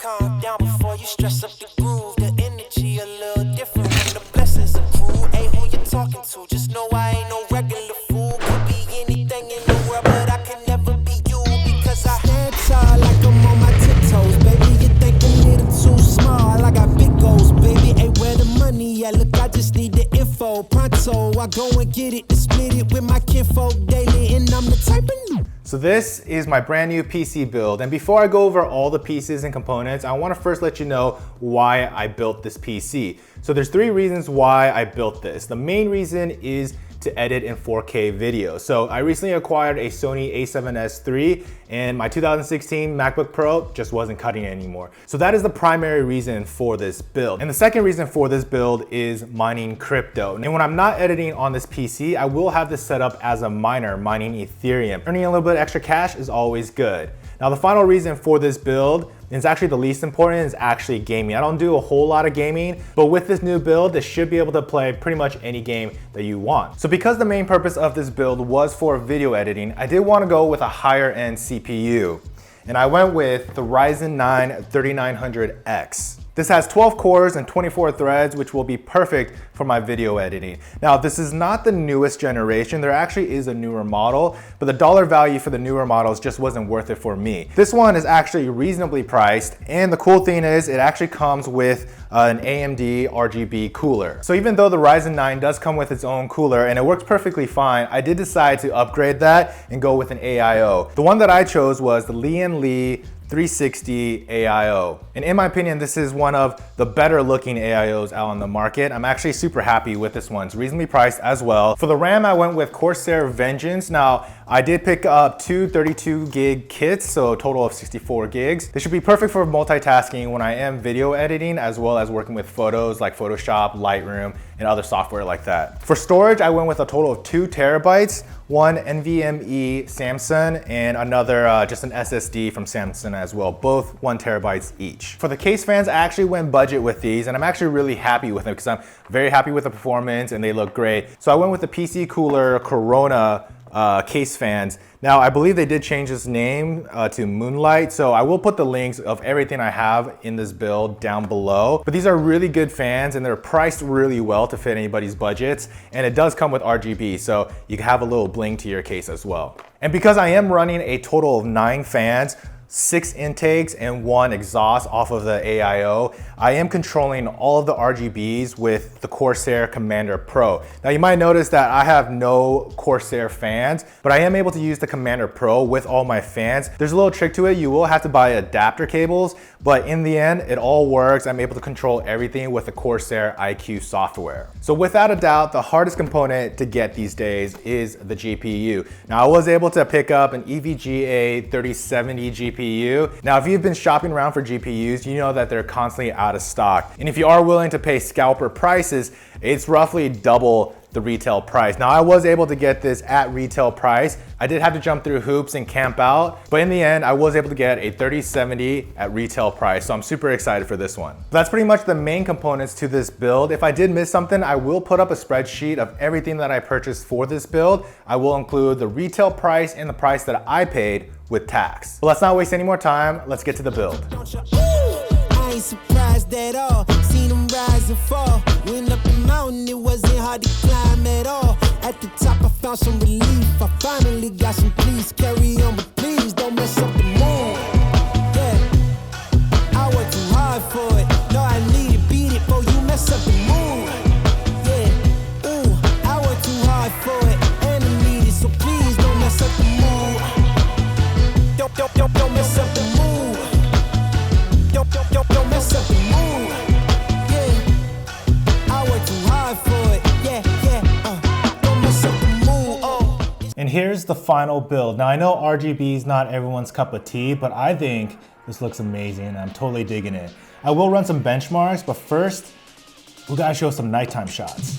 calm down before you stress up the groove. The energy a little different when the blessings accrue. Hey, who you talking to? Just know I ain't no regular fool. Could be anything in the world, but I can never be you because I stand tall like I'm on my tiptoes, baby. You think a little too small? I got big goals, baby. Hey, where the money at? Look, I just need the info. Pronto, I go and get it and split it with my kinfolk daily, and I'm the type of. So this is my brand new PC build, and before I go over all the pieces and components, I want to first let you know why I built this PC. So there's 3 reasons why I built this. The main reason is to edit in 4K video. So I recently acquired a Sony a7S III, and my 2016 MacBook Pro just wasn't cutting it anymore. So that is the primary reason for this build. And the second reason for this build is mining crypto. And when I'm not editing on this PC, I will have this set up as a miner, mining Ethereum. Earning a little bit extra cash is always good. Now the final reason for this build, and it's actually the least important, is actually gaming. I don't do a whole lot of gaming, but with this new build, this should be able to play pretty much any game that you want. So because the main purpose of this build was for video editing, I did want to go with a higher end CPU. And I went with the Ryzen 9 3900X. This has 12 cores and 24 threads, which will be perfect for my video editing. Now, this is not the newest generation. There actually is a newer model, but the dollar value for the newer models just wasn't worth it for me. This one is actually reasonably priced, and the cool thing is it actually comes with an AMD Rgb Cooler. So even though the Ryzen 9 does come with its own cooler and it works perfectly fine, I did decide to upgrade that and go with an AIO. The one that I chose was the Lee 360 AIO. And in my opinion, this is one of the better looking AIOs out on the market. I'm actually super happy with this one. It's reasonably priced as well. For the RAM, I went with Corsair Vengeance. Now, I did pick up 2 32 gig kits, so a total of 64 gigs. This should be perfect for multitasking when I am video editing, as well as working with photos like Photoshop, Lightroom, and other software like that. For storage, I went with a total of 2 terabytes, one NVMe Samsung, and another just an SSD from Samsung as well, both 1 terabytes each. For the case fans, I actually went budget with these, and I'm actually really happy with them because I'm very happy with the performance and they look great. So I went with the PC Cooler Corona case fans. Now, I believe they did change this name to Moonlight, so I will put the links of everything I have in this build down below. But these are really good fans and they're priced really well to fit anybody's budgets, and it does come with RGB, so you can have a little bling to your case as well. And because I am running a total of 9 fans, 6 intakes and 1 exhaust off of the AIO, I am controlling all of the RGBs with the Corsair Commander Pro. Now you might notice that I have no Corsair fans, but I am able to use the Commander Pro with all my fans. There's a little trick to it. You will have to buy adapter cables, but in the end, it all works. I'm able to control everything with the Corsair IQ software. So without a doubt, the hardest component to get these days is the GPU. Now I was able to pick up an EVGA 3070 GPU. Now, if you've been shopping around for GPUs, you know that they're constantly out of stock. And if you are willing to pay scalper prices, it's roughly double the retail price. Now, I was able to get this at retail price. I did have to jump through hoops and camp out, but in the end, I was able to get a 3070 at retail price. So I'm super excited for this one. That's pretty much the main components to this build. If I did miss something, I will put up a spreadsheet of everything that I purchased for this build. I will include the retail price and the price that I paid with tax. But let's not waste any more time. Let's get to the build. I ain't surprised at all. Seen them rise and fall. Went up the mountain, it wasn't hard to climb at all. At the top, I found some relief. I finally got some peace. Carry on, but please don't mess up the mood. Yeah, I worked too hard for it. No, I need to beat it before you mess up the mood. Yeah, ooh, I worked too hard for it, and I need it, so please don't mess up the mood. Don't mess up the mood. Don't mess up the mood. Yeah, I work too hard for it. Yeah, don't mess up the mood. Oh. And here's the final build. Now I know RGB is not everyone's cup of tea, but I think this looks amazing and I'm totally digging it. I will run some benchmarks, but first, we gotta show some nighttime shots.